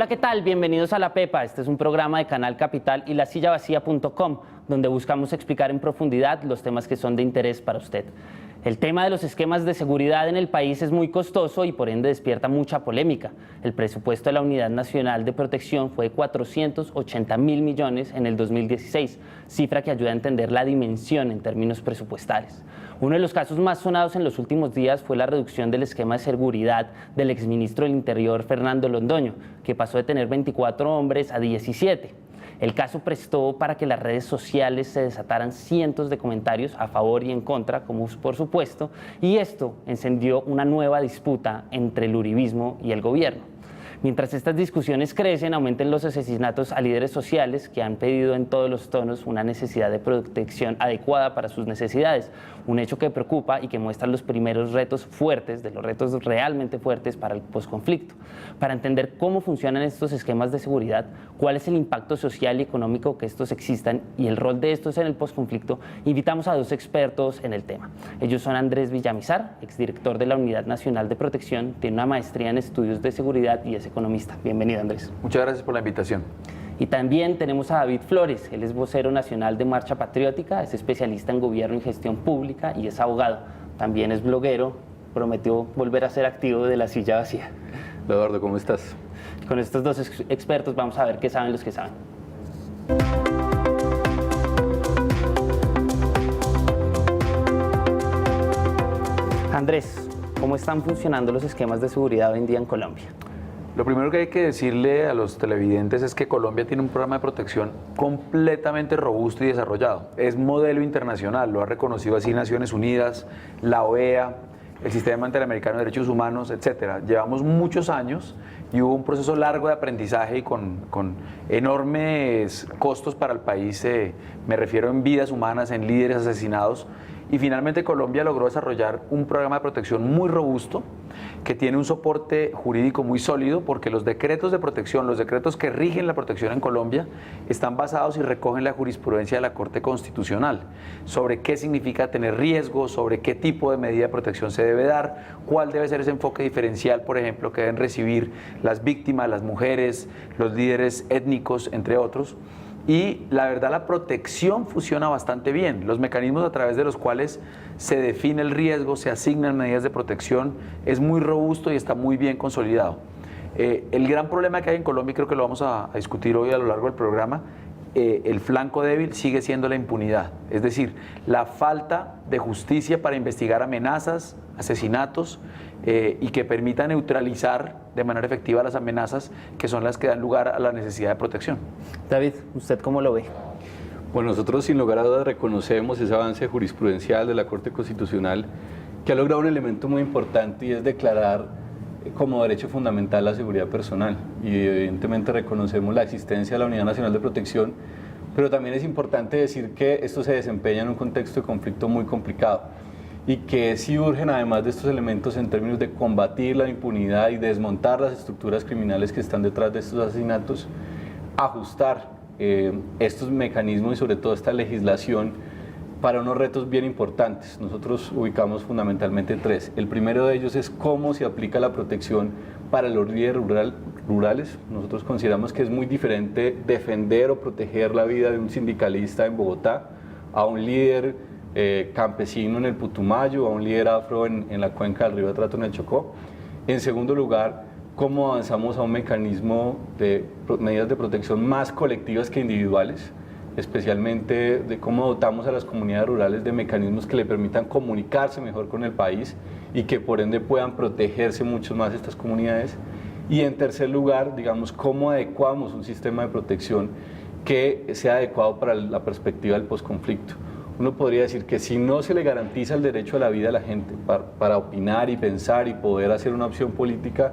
Hola, ¿qué tal? Bienvenidos a La Pepa. Este es un programa de Canal Capital y lasillavacía.com, donde buscamos explicar en profundidad los temas que son de interés para usted. El tema de los esquemas de seguridad en el país es muy costoso y por ende despierta mucha polémica. El presupuesto de la Unidad Nacional de Protección fue de 480.000 millones en el 2016, cifra que ayuda a entender la dimensión en términos presupuestales. Uno de los casos más sonados en los últimos días fue la reducción del esquema de seguridad del exministro del Interior, Fernando Londoño, que pasó de tener 24 hombres a 17. El caso prestó para que las redes sociales se desataran cientos de comentarios a favor y en contra, como por supuesto, y esto encendió una nueva disputa entre el uribismo y el gobierno. Mientras estas discusiones crecen, aumentan los asesinatos a líderes sociales que han pedido en todos los tonos una necesidad de protección adecuada para sus necesidades, un hecho que preocupa y que muestra los primeros retos fuertes, de los retos realmente fuertes para el posconflicto. Para entender cómo funcionan estos esquemas de seguridad, cuál es el impacto social y económico que estos existan y el rol de estos en el posconflicto, invitamos a dos expertos en el tema. Ellos son Andrés Villamizar, exdirector de la Unidad Nacional de Protección, tiene una maestría en estudios de seguridad y es economista. Bienvenido, Andrés. Muchas gracias por la invitación. Y también tenemos a David Flores, él es vocero nacional de Marcha Patriótica, es especialista en gobierno y gestión pública y es abogado. También es bloguero, prometió volver a ser activo de La Silla Vacía. Eduardo, ¿cómo estás? Con estos dos expertos vamos a ver qué saben los que saben. Andrés, ¿cómo están funcionando los esquemas de seguridad hoy en día en Colombia? Lo primero que hay que decirle a los televidentes es que Colombia tiene un programa de protección completamente robusto y desarrollado. Es modelo internacional, lo ha reconocido así Naciones Unidas, la OEA, el Sistema Interamericano de Derechos Humanos, etc. Llevamos muchos años y hubo un proceso largo de aprendizaje y con enormes costos para el país, me refiero en vidas humanas, en líderes asesinados, y finalmente Colombia logró desarrollar un programa de protección muy robusto que tiene un soporte jurídico muy sólido porque los decretos de protección, los decretos que rigen la protección en Colombia están basados y recogen la jurisprudencia de la Corte Constitucional sobre qué significa tener riesgo, sobre qué tipo de medida de protección se debe dar, cuál debe ser ese enfoque diferencial, por ejemplo, que deben recibir las víctimas, las mujeres, los líderes étnicos, entre otros. Y la verdad, la protección funciona bastante bien. Los mecanismos a través de los cuales se define el riesgo, se asignan medidas de protección, es muy robusto y está muy bien consolidado. El gran problema que hay en Colombia, y creo que lo vamos a discutir hoy a lo largo del programa, el flanco débil sigue siendo la impunidad. Es decir, la falta de justicia para investigar amenazas, asesinatos, y que permita neutralizar de manera efectiva las amenazas que son las que dan lugar a la necesidad de protección. David, ¿usted cómo lo ve? Bueno, nosotros sin lugar a dudas reconocemos ese avance jurisprudencial de la Corte Constitucional que ha logrado un elemento muy importante y es declarar como derecho fundamental la seguridad personal, y evidentemente reconocemos la existencia de la Unidad Nacional de Protección, pero también es importante decir que esto se desempeña en un contexto de conflicto muy complicado y que sí urgen, además de estos elementos en términos de combatir la impunidad y desmontar las estructuras criminales que están detrás de estos asesinatos, ajustar estos mecanismos y sobre todo esta legislación para unos retos bien importantes. Nosotros ubicamos fundamentalmente tres. El primero de ellos es cómo se aplica la protección para los líderes rurales. Nosotros consideramos que es muy diferente defender o proteger la vida de un sindicalista en Bogotá a un líder campesino en el Putumayo, a un líder afro en la cuenca del río Atrato en el Chocó. En segundo lugar, cómo avanzamos a un mecanismo de medidas de protección más colectivas que individuales, especialmente de cómo dotamos a las comunidades rurales de mecanismos que le permitan comunicarse mejor con el país y que por ende puedan protegerse mucho más estas comunidades. Y en tercer lugar, digamos, cómo adecuamos un sistema de protección que sea adecuado para la perspectiva del posconflicto. Uno podría decir que si no se le garantiza el derecho a la vida a la gente para opinar y pensar y poder hacer una opción política,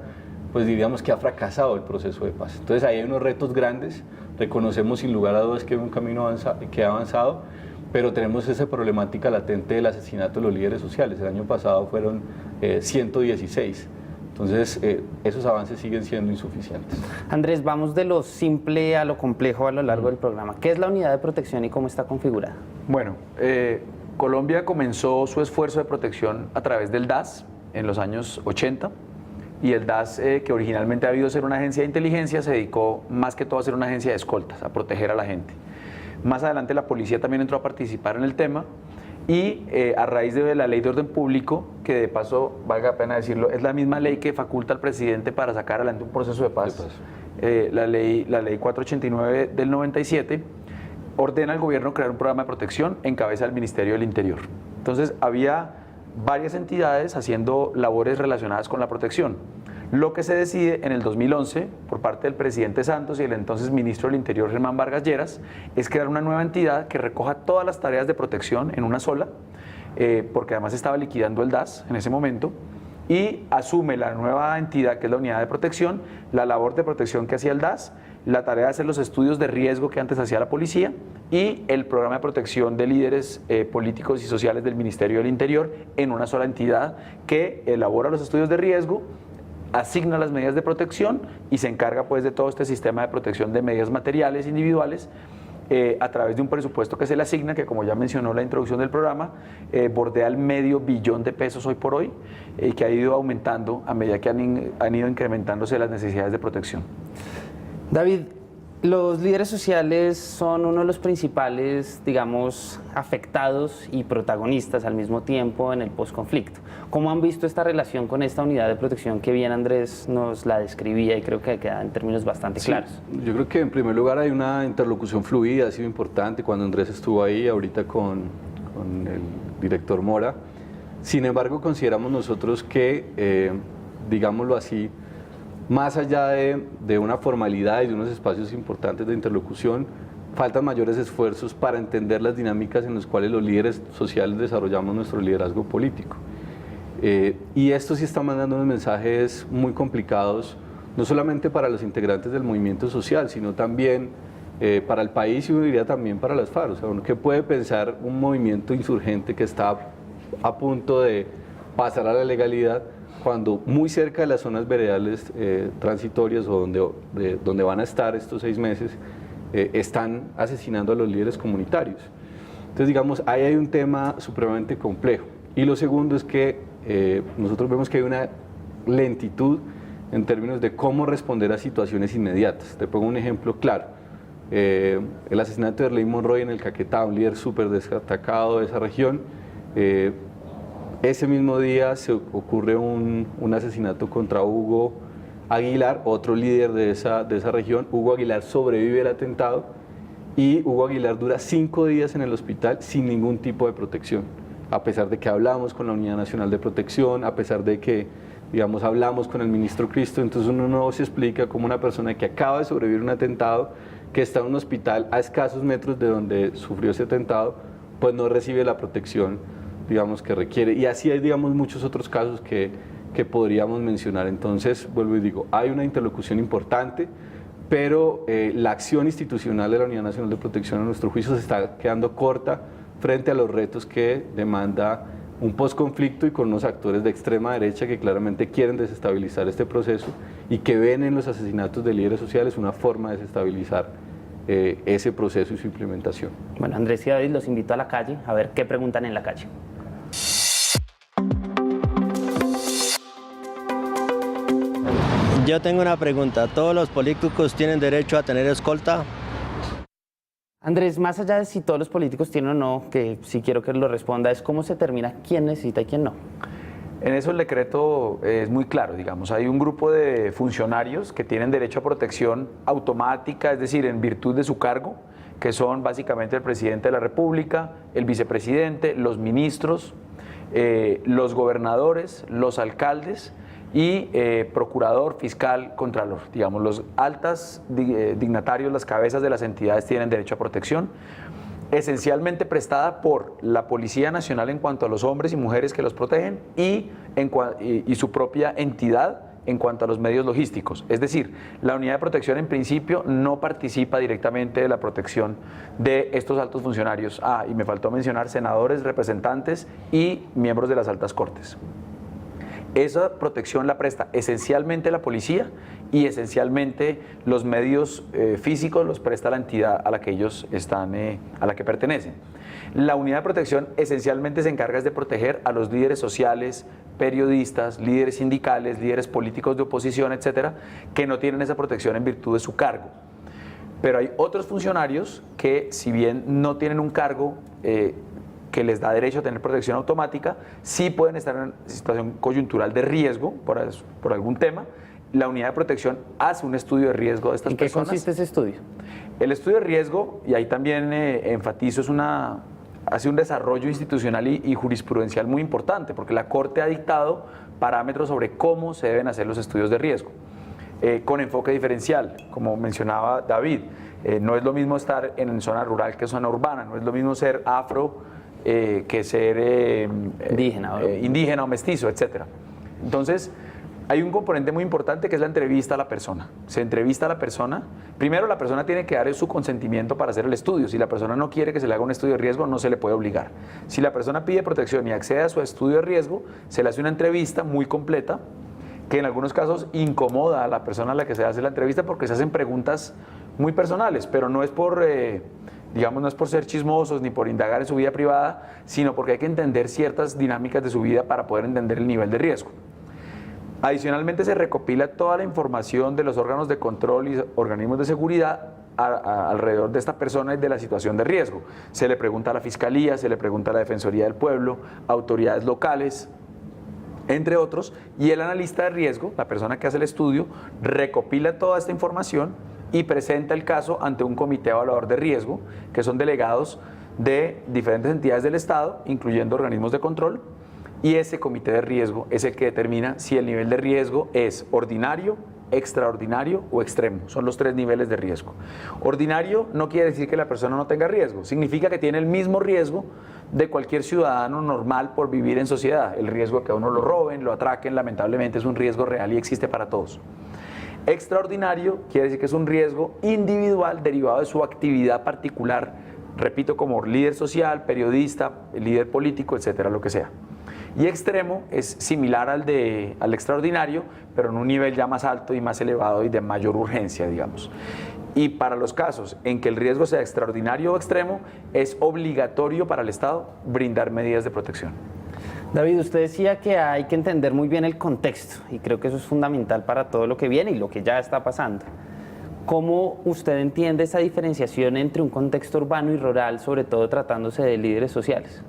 pues diríamos que ha fracasado el proceso de paz. Entonces ahí hay unos retos grandes, reconocemos sin lugar a dudas que hay un camino que ha avanzado, pero tenemos esa problemática latente del asesinato de los líderes sociales. El año pasado fueron 116. Entonces, esos avances siguen siendo insuficientes. Andrés, vamos de lo simple a lo complejo a lo largo del programa. ¿Qué es la unidad de protección y cómo está configurada? Bueno, Colombia comenzó su esfuerzo de protección a través del DAS en los años 80. y el DAS, que originalmente ha debido ser una agencia de inteligencia, se dedicó más que todo a ser una agencia de escoltas, a proteger a la gente. Más adelante la policía también entró a participar en el tema y a raíz de la ley de orden público, que de paso, valga la pena decirlo, es la misma ley que faculta al presidente para sacar adelante un proceso de paz. La ley 489 del 97 ordena al gobierno crear un programa de protección en cabeza del Ministerio del Interior. Entonces había varias entidades haciendo labores relacionadas con la protección. Lo que se decide en el 2011 por parte del presidente Santos y el entonces ministro del Interior Germán Vargas Lleras es crear una nueva entidad que recoja todas las tareas de protección en una sola, porque además estaba liquidando el DAS en ese momento, y asume la nueva entidad, que es la unidad de protección, la labor de protección que hacía el DAS, la tarea de hacer los estudios de riesgo que antes hacía la policía y el programa de protección de líderes políticos y sociales del Ministerio del Interior en una sola entidad que elabora los estudios de riesgo, asigna las medidas de protección y se encarga pues de todo este sistema de protección de medidas materiales individuales a través de un presupuesto que se le asigna, que como ya mencionó la introducción del programa, bordea el $500 millones de pesos hoy por hoy, que ha ido aumentando a medida que han ido incrementándose las necesidades de protección. David, los líderes sociales son uno de los principales, digamos, afectados y protagonistas al mismo tiempo en el posconflicto. ¿Cómo han visto esta relación con esta unidad de protección que bien Andrés nos la describía y creo que queda en términos bastante claros? Yo creo que en primer lugar hay una interlocución fluida, ha sido importante cuando Andrés estuvo ahí, ahorita con el director Mora. Sin embargo, consideramos nosotros que, digámoslo así, más allá de una formalidad y de unos espacios importantes de interlocución, faltan mayores esfuerzos para entender las dinámicas en las cuales los líderes sociales desarrollamos nuestro liderazgo político. Y esto sí está mandando unos mensajes muy complicados, no solamente para los integrantes del movimiento social, sino también para el país y uno diría también para las FARC. O sea, ¿qué puede pensar un movimiento insurgente que está a punto de pasar a la legalidad cuando muy cerca de las zonas veredales transitorias o donde van a estar estos 6 meses, están asesinando a los líderes comunitarios? Entonces, digamos, ahí hay un tema supremamente complejo. Y lo segundo es que nosotros vemos que hay una lentitud en términos de cómo responder a situaciones inmediatas. Te pongo un ejemplo claro. El asesinato de Erley Monroy en el Caquetá, un líder súper destacado de esa región. Ese mismo día se ocurre un asesinato contra Hugo Aguilar, otro líder de esa región. Hugo Aguilar sobrevive al atentado y Hugo Aguilar dura 5 días en el hospital sin ningún tipo de protección, a pesar de que hablamos con la Unidad Nacional de Protección, a pesar de que, digamos, hablamos con el ministro Cristo. Entonces uno no se explica cómo una persona que acaba de sobrevivir a un atentado, que está en un hospital a escasos metros de donde sufrió ese atentado, pues no recibe la protección, digamos, que requiere. Y así hay, digamos, muchos otros casos que podríamos mencionar. Entonces, vuelvo y digo, hay una interlocución importante, pero la acción institucional de la Unidad Nacional de Protección, a nuestro juicio, se está quedando corta frente a los retos que demanda un posconflicto y con unos actores de extrema derecha que claramente quieren desestabilizar este proceso y que ven en los asesinatos de líderes sociales una forma de desestabilizar ese proceso y su implementación. Bueno, Andrés y David, los invito a la calle a ver qué preguntan en la calle. Yo tengo una pregunta. ¿Todos los políticos tienen derecho a tener escolta? Andrés, más allá de si todos los políticos tienen o no, que sí quiero que lo responda, es cómo se determina quién necesita y quién no. En eso el decreto es muy claro, digamos, hay un grupo de funcionarios que tienen derecho a protección automática, es decir, en virtud de su cargo, que son básicamente el presidente de la República, el vicepresidente, los ministros, los gobernadores, los alcaldes y procurador, fiscal, contralor. Digamos, los altos dignatarios, las cabezas de las entidades tienen derecho a protección, esencialmente prestada por la Policía Nacional en cuanto a los hombres y mujeres que los protegen y su propia entidad en cuanto a los medios logísticos. Es decir, la unidad de protección en principio no participa directamente de la protección de estos altos funcionarios. Y me faltó mencionar senadores, representantes y miembros de las altas cortes. Esa protección la presta esencialmente la policía y esencialmente los medios físicos los presta la entidad a la que ellos están, a la que pertenecen. La unidad de protección esencialmente se encarga de proteger a los líderes sociales, periodistas, líderes sindicales, líderes políticos de oposición, etcétera, que no tienen esa protección en virtud de su cargo. Pero hay otros funcionarios que, si bien no tienen un cargo que les da derecho a tener protección automática, sí pueden estar en situación coyuntural de riesgo por algún tema. La unidad de protección hace un estudio de riesgo de estas ¿En qué personas. consiste ese estudio? El estudio de riesgo, y ahí también enfatizo, hace un desarrollo institucional y jurisprudencial muy importante, porque la Corte ha dictado parámetros sobre cómo se deben hacer los estudios de riesgo, con enfoque diferencial, como mencionaba David. No es lo mismo estar en zona rural que en zona urbana, no es lo mismo ser afro que ser indígena o mestizo, etc. Entonces, hay un componente muy importante que es la entrevista a la persona. Se entrevista a la persona. Primero, la persona tiene que dar su consentimiento para hacer el estudio. Si la persona no quiere que se le haga un estudio de riesgo, no se le puede obligar. Si la persona pide protección y accede a su estudio de riesgo, se le hace una entrevista muy completa, que en algunos casos incomoda a la persona a la que se hace la entrevista porque se hacen preguntas muy personales, pero no es por ser chismosos ni por indagar en su vida privada, sino porque hay que entender ciertas dinámicas de su vida para poder entender el nivel de riesgo. Adicionalmente, se recopila toda la información de los órganos de control y organismos de seguridad alrededor de esta persona y de la situación de riesgo. Se le pregunta a la Fiscalía, se le pregunta a la Defensoría del Pueblo, autoridades locales, entre otros, y el analista de riesgo, la persona que hace el estudio, recopila toda esta información y presenta el caso ante un comité evaluador de riesgo, que son delegados de diferentes entidades del Estado, incluyendo organismos de control, y ese comité de riesgo es el que determina si el nivel de riesgo es ordinario, extraordinario o extremo. Son los 3 niveles de riesgo. Ordinario no quiere decir que la persona no tenga riesgo, significa que tiene el mismo riesgo de cualquier ciudadano normal por vivir en sociedad. El riesgo de que a uno lo roben, lo atraquen, lamentablemente es un riesgo real y existe para todos. Extraordinario quiere decir que es un riesgo individual derivado de su actividad particular, repito, como líder social, periodista, líder político, etcétera, lo que sea. Y extremo es similar al extraordinario, pero en un nivel ya más alto y más elevado y de mayor urgencia, digamos. Y para los casos en que el riesgo sea extraordinario o extremo, es obligatorio para el Estado brindar medidas de protección. David, usted decía que hay que entender muy bien el contexto y creo que eso es fundamental para todo lo que viene y lo que ya está pasando. ¿Cómo usted entiende esa diferenciación entre un contexto urbano y rural, sobre todo tratándose de líderes sociales?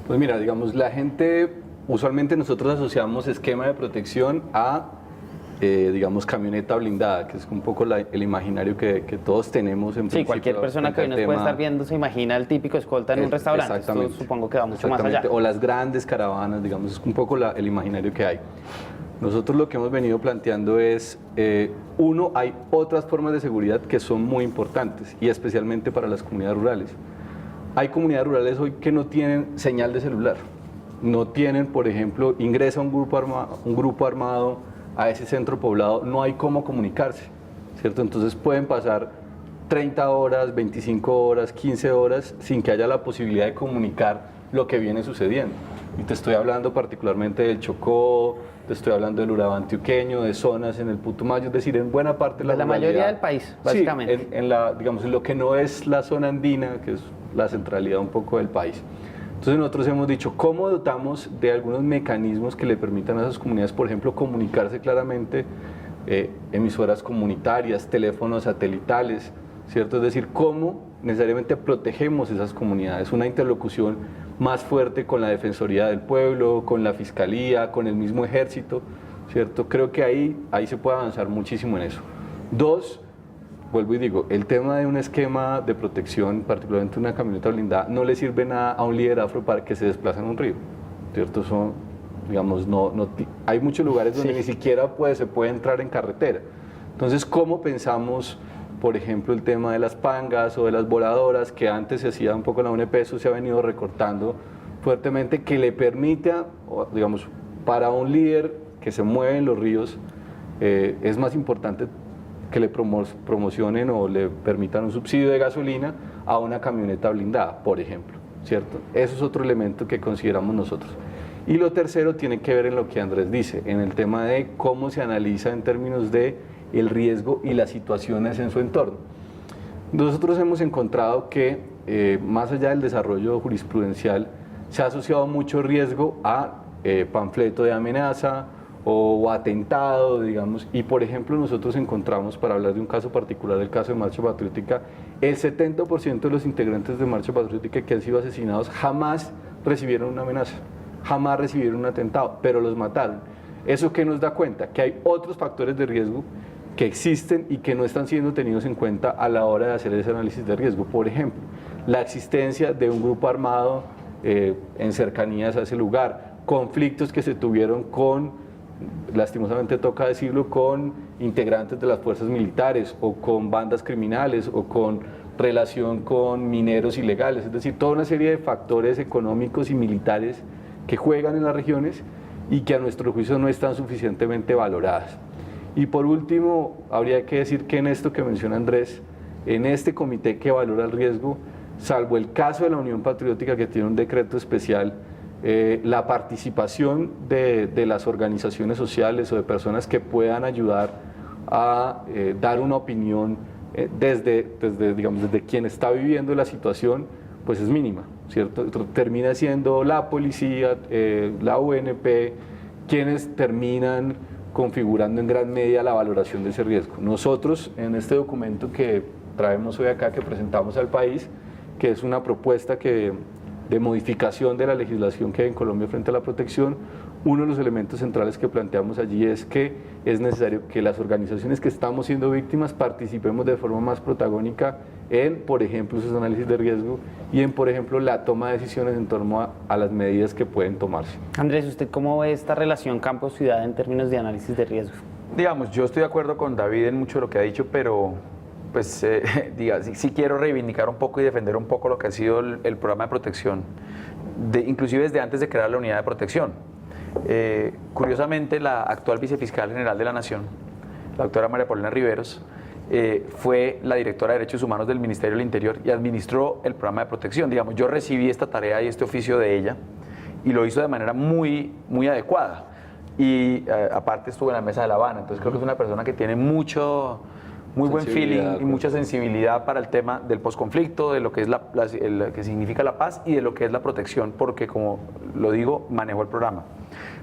Pues mira, digamos, la gente, usualmente nosotros asociamos esquema de protección a, digamos, camioneta blindada, que es un poco el imaginario que todos tenemos en principio. Sí, cualquier persona que hoy nos puede estar viendo se imagina el típico escolta en un restaurante. Esto supongo que va mucho más allá. O las grandes caravanas, digamos, es un poco el imaginario que hay. Nosotros lo que hemos venido planteando es, uno, hay otras formas de seguridad que son muy importantes y especialmente para las comunidades rurales. Hay comunidades rurales hoy que no tienen señal de celular, no tienen, por ejemplo, ingresa un grupo armado a ese centro poblado, no hay cómo comunicarse, ¿cierto? Entonces pueden pasar 30 horas, 25 horas, 15 horas sin que haya la posibilidad de comunicar lo que viene sucediendo. Y te estoy hablando particularmente del Chocó, te estoy hablando del Urabá antioqueño, de zonas en el Putumayo, es decir, en buena parte de la mayoría del país, básicamente. Sí, digamos, en lo que no es la zona andina, que es la centralidad un poco del país. Entonces nosotros hemos dicho, ¿cómo dotamos de algunos mecanismos que le permitan a esas comunidades, por ejemplo, comunicarse claramente, emisoras comunitarias, teléfonos satelitales, ¿cierto? Es decir, ¿cómo necesariamente protegemos esas comunidades? Una interlocución más fuerte con la Defensoría del Pueblo, con la Fiscalía, con el mismo Ejército, ¿cierto? Creo que ahí se puede avanzar muchísimo en eso. 2, vuelvo y digo, el tema de un esquema de protección, particularmente una camioneta blindada, no le sirve nada a un líder afro para que se desplace en un río, ¿cierto? Digamos, hay muchos lugares donde ni siquiera se puede entrar en carretera. Entonces, ¿cómo pensamos, por ejemplo, el tema de las pangas o de las voladoras, que antes se hacía un poco en la UNP, eso se ha venido recortando fuertemente, que le permita, digamos, para un líder que se mueve en los ríos, es más importante que le promocionen o le permitan un subsidio de gasolina a una camioneta blindada, por ejemplo, ¿cierto? Eso es otro elemento que consideramos nosotros. Y lo tercero tiene que ver en lo que Andrés dice, en el tema de cómo se analiza en términos de el riesgo y las situaciones en su entorno. Nosotros hemos encontrado que más allá del desarrollo jurisprudencial, se ha asociado mucho riesgo a panfleto de amenaza o atentado, digamos, y por ejemplo nosotros encontramos, para hablar de un caso particular, el caso de Marcha Patriótica, el 70% de los integrantes de Marcha Patriótica que han sido asesinados jamás recibieron una amenaza, jamás recibieron un atentado, pero los mataron. ¿Eso qué nos da cuenta? Que hay otros factores de riesgo que existen y que no están siendo tenidos en cuenta a la hora de hacer ese análisis de riesgo. Por ejemplo, la existencia de un grupo armado en cercanías a ese lugar, conflictos que se tuvieron con, lastimosamente toca decirlo, con integrantes de las fuerzas militares o con bandas criminales o con relación con mineros ilegales, es decir, toda una serie de factores económicos y militares que juegan en las regiones y que a nuestro juicio no están suficientemente valoradas. Y por último, habría que decir que en esto que menciona Andrés, en este comité que valora el riesgo, salvo el caso de la Unión Patriótica, que tiene un decreto especial, la participación de las organizaciones sociales o de personas que puedan ayudar a dar una opinión desde quien está viviendo la situación, pues es mínima, ¿cierto? Termina siendo la policía, la UNP, quienes terminan configurando en gran medida la valoración de ese riesgo. Nosotros, en este documento que traemos hoy acá, que presentamos al país, que es una propuesta de modificación de la legislación que hay en Colombia frente a la protección, uno de los elementos centrales que planteamos allí es que es necesario que las organizaciones que estamos siendo víctimas participemos de forma más protagónica en, por ejemplo, esos análisis de riesgo y en, por ejemplo, la toma de decisiones en torno a las medidas que pueden tomarse. Andrés, ¿usted cómo ve esta relación campo-ciudad en términos de análisis de riesgo? Digamos, yo estoy de acuerdo con David en mucho de lo que ha dicho, pero pues sí quiero reivindicar un poco y defender un poco lo que ha sido el programa de protección, inclusive desde antes de crear la unidad de protección. Curiosamente, la actual vicefiscal general de la Nación, la doctora María Paulina Riveros, fue la directora de Derechos Humanos del Ministerio del Interior y administró el programa de protección. Digamos, yo recibí esta tarea y este oficio de ella y lo hizo de manera muy adecuada. Y aparte estuvo en la mesa de La Habana, entonces creo que es una persona que tiene muy buen feeling y mucha sensibilidad para el tema del posconflicto, de lo que es que significa la paz y de lo que es la protección, porque como lo digo, manejó el programa.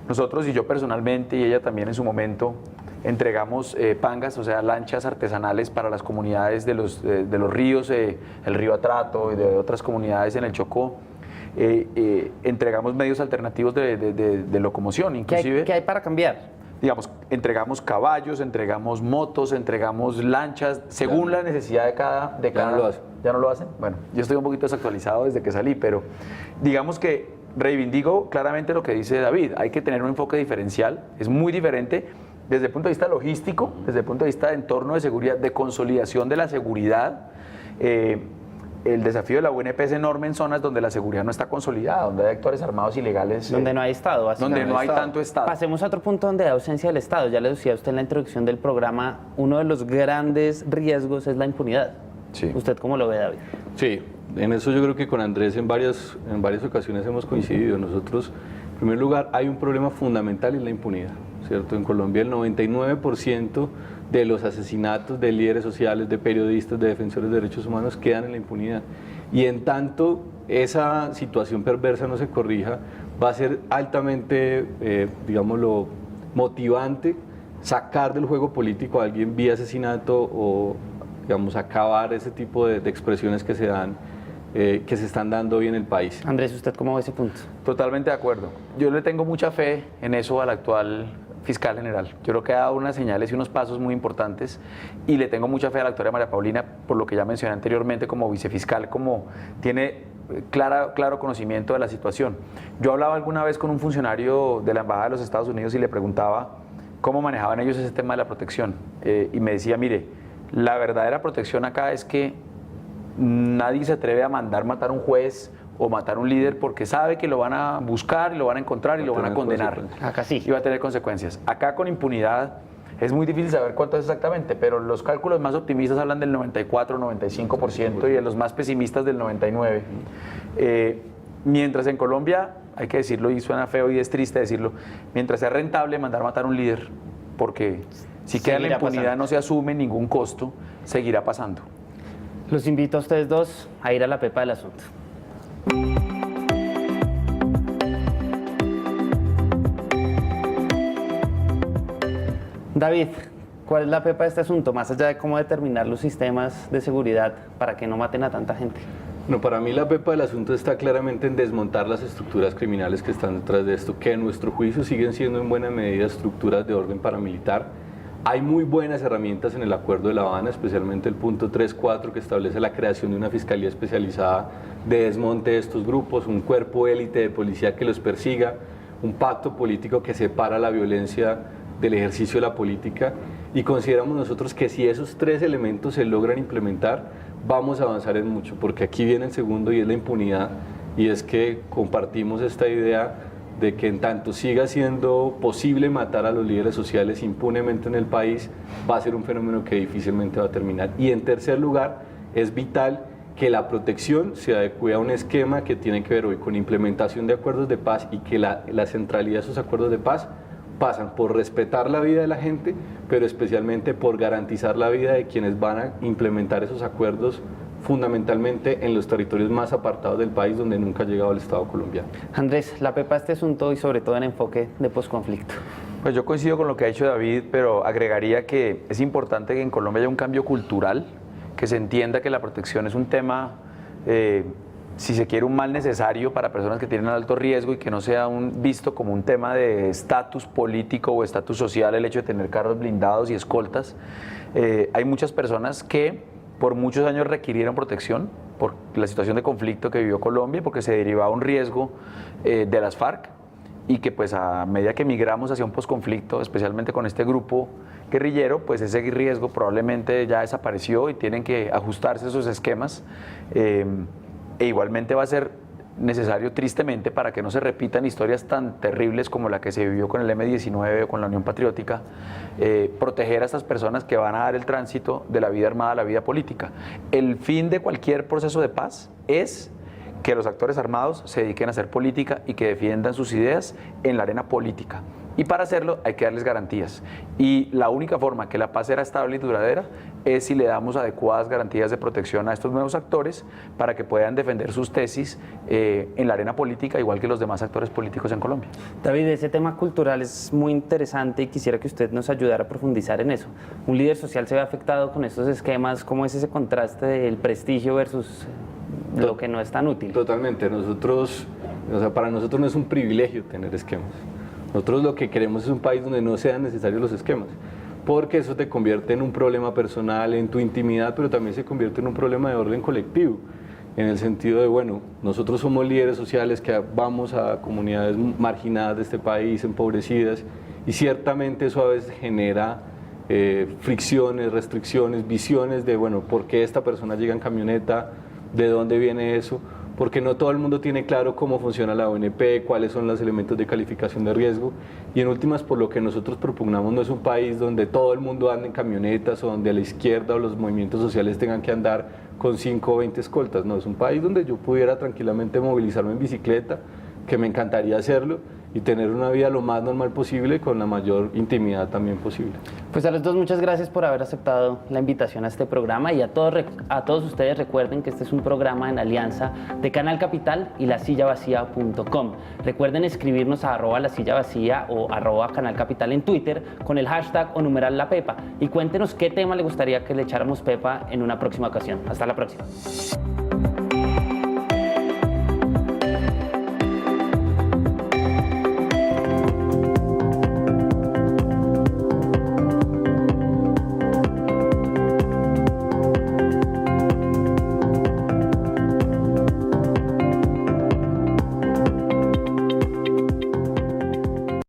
Nosotros y yo personalmente y ella también en su momento entregamos pangas, o sea, lanchas artesanales para las comunidades de los ríos, el río Atrato y de otras comunidades en el Chocó. Entregamos medios alternativos de locomoción, inclusive. ¿Qué hay para cambiar? Digamos, entregamos caballos, entregamos motos, entregamos lanchas, según la necesidad de cada... Ya no lo hacen. ¿Ya no lo hacen? Bueno, yo estoy un poquito desactualizado desde que salí, pero digamos que reivindico claramente lo que dice David. Hay que tener un enfoque diferencial, es muy diferente desde el punto de vista logístico, desde el punto de vista de entorno de seguridad, de consolidación de la seguridad. El desafío de la UNP es enorme en zonas donde la seguridad no está consolidada, donde hay actores armados ilegales. Donde no hay Estado, básicamente. Donde no hay tanto Estado. Pasemos a otro punto donde hay ausencia del Estado. Ya le decía usted en la introducción del programa, uno de los grandes riesgos es la impunidad. Sí. ¿Usted cómo lo ve, David? Sí, en eso yo creo que con Andrés en varias ocasiones hemos coincidido. Nosotros, en primer lugar, hay un problema fundamental en la impunidad, ¿cierto? En Colombia el 99% de los asesinatos de líderes sociales, de periodistas, de defensores de derechos humanos quedan en la impunidad. Y en tanto esa situación perversa no se corrija, va a ser altamente, digámoslo, motivante sacar del juego político a alguien vía asesinato o, digamos, acabar ese tipo de expresiones que se dan, que se están dando hoy en el país. Andrés, ¿usted cómo ve ese punto? Totalmente de acuerdo. Yo le tengo mucha fe en eso al actual fiscal general. Yo creo que ha dado unas señales y unos pasos muy importantes y le tengo mucha fe a la doctora María Paulina, por lo que ya mencioné anteriormente, como vicefiscal, como tiene claro conocimiento de la situación. Yo hablaba alguna vez con un funcionario de la Embajada de los Estados Unidos y le preguntaba cómo manejaban ellos ese tema de la protección. Y me decía, mire, la verdadera protección acá es que nadie se atreve a mandar matar a un juez o matar a un líder porque sabe que lo van a buscar y lo van a encontrar y lo van a condenar. Acá sí. Y va a tener consecuencias. Acá con impunidad es muy difícil saber cuánto es exactamente, pero los cálculos más optimistas hablan del 94, 95% y de los más pesimistas del 99%. Mientras en Colombia, hay que decirlo y suena feo y es triste decirlo, mientras sea rentable mandar matar a un líder, porque si queda la impunidad no se asume ningún costo, seguirá pasando. Los invito a ustedes dos a ir a la pepa del asunto. David, ¿cuál es la pepa de este asunto? Más allá de cómo determinar los sistemas de seguridad para que no maten a tanta gente. No, para mí la pepa del asunto está claramente en desmontar las estructuras criminales que están detrás de esto, que en nuestro juicio siguen siendo en buena medida estructuras de orden paramilitar. Hay muy buenas herramientas en el Acuerdo de La Habana, especialmente el punto 3.4 que establece la creación de una fiscalía especializada de desmonte de estos grupos, un cuerpo élite de policía que los persiga, un pacto político que separa la violencia del ejercicio de la política, y consideramos nosotros que si esos tres elementos se logran implementar, vamos a avanzar en mucho, porque aquí viene el segundo y es la impunidad, y es que compartimos esta idea de que en tanto siga siendo posible matar a los líderes sociales impunemente en el país, va a ser un fenómeno que difícilmente va a terminar. Y en tercer lugar, es vital que la protección se adecue a un esquema que tiene que ver hoy con implementación de acuerdos de paz, y que la centralidad de esos acuerdos de paz pasan por respetar la vida de la gente, pero especialmente por garantizar la vida de quienes van a implementar esos acuerdos, fundamentalmente en los territorios más apartados del país donde nunca ha llegado el Estado colombiano. Andrés, la pepa de este asunto y sobre todo en enfoque de posconflicto. Pues yo coincido con lo que ha dicho David, pero agregaría que es importante que en Colombia haya un cambio cultural, que se entienda que la protección es un tema, si se quiere, un mal necesario para personas que tienen alto riesgo, y que no sea visto como un tema de estatus político o estatus social el hecho de tener carros blindados y escoltas. Hay muchas personas que por muchos años requirieron protección por la situación de conflicto que vivió Colombia, porque se derivaba un riesgo de las FARC, y que pues a medida que migramos hacia un posconflicto, especialmente con este grupo guerrillero, pues ese riesgo probablemente ya desapareció y tienen que ajustarse esos esquemas. E igualmente va a ser necesario, tristemente, para que no se repitan historias tan terribles como la que se vivió con el M-19 o con la Unión Patriótica, proteger a estas personas que van a dar el tránsito de la vida armada a la vida política. El fin de cualquier proceso de paz es que los actores armados se dediquen a hacer política y que defiendan sus ideas en la arena política. Y para hacerlo hay que darles garantías. Y la única forma que la paz será estable y duradera es si le damos adecuadas garantías de protección a estos nuevos actores para que puedan defender sus tesis en la arena política, igual que los demás actores políticos en Colombia. David, ese tema cultural es muy interesante y quisiera que usted nos ayudara a profundizar en eso. Un líder social se ve afectado con estos esquemas. ¿Cómo es ese contraste del prestigio versus lo que no es tan útil? Totalmente. Para nosotros no es un privilegio tener esquemas. Nosotros lo que queremos es un país donde no sean necesarios los esquemas, porque eso te convierte en un problema personal, en tu intimidad, pero también se convierte en un problema de orden colectivo, en el sentido de, bueno, nosotros somos líderes sociales que vamos a comunidades marginadas de este país, empobrecidas, y ciertamente eso a veces genera fricciones, restricciones, visiones de, bueno, ¿por qué esta persona llega en camioneta? ¿De dónde viene eso? Porque no todo el mundo tiene claro cómo funciona la ONP, cuáles son los elementos de calificación de riesgo, y en últimas, por lo que nosotros propugnamos, no es un país donde todo el mundo ande en camionetas, o donde a la izquierda o los movimientos sociales tengan que andar con 5 o 20 escoltas. No, es un país donde yo pudiera tranquilamente movilizarme en bicicleta, que me encantaría hacerlo, y tener una vida lo más normal posible, con la mayor intimidad también posible. Pues a los dos, muchas gracias por haber aceptado la invitación a este programa, y a todos ustedes recuerden que este es un programa en alianza de Canal Capital y lasillavacía.com. Recuerden escribirnos a @lasillavacía o @canalcapital en Twitter con el hashtag o numeral La Pepa, y cuéntenos qué tema le gustaría que le echáramos pepa en una próxima ocasión. Hasta la próxima.